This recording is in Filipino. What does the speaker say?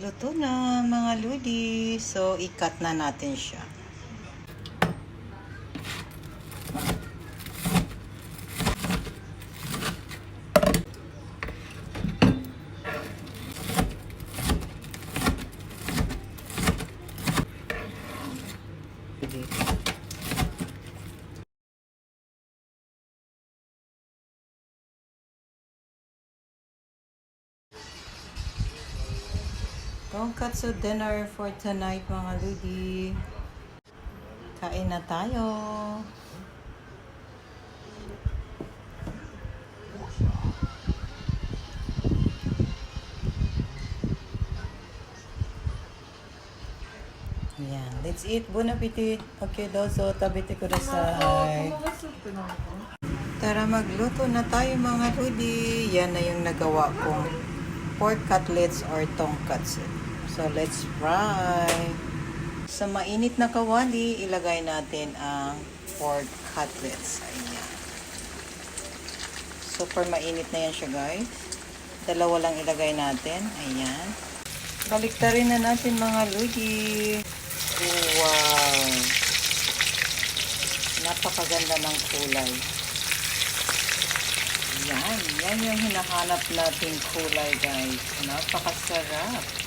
Luto na mga ludi. So, i-cut na natin siya. Tonkatsu dinner for tonight mga ludi. Kain na tayo. Yan. Let's eat. Bon appetit. Okay, dozo. Tabiti kudasai. Tara magluto na tayo mga ludi. Yan na yung nagawa kong pork cutlets or tonkatsu. So, let's fry. Sa mainit na kawali, ilagay natin ang pork cutlets. Ayan. Super mainit na yan siya, guys. Dalawa lang ilagay natin. Ayan. Baliktarin na natin mga ludi. Wow! Napakaganda ng kulay. Yan yung hinahanap nating kulay, guys. Napakasarap.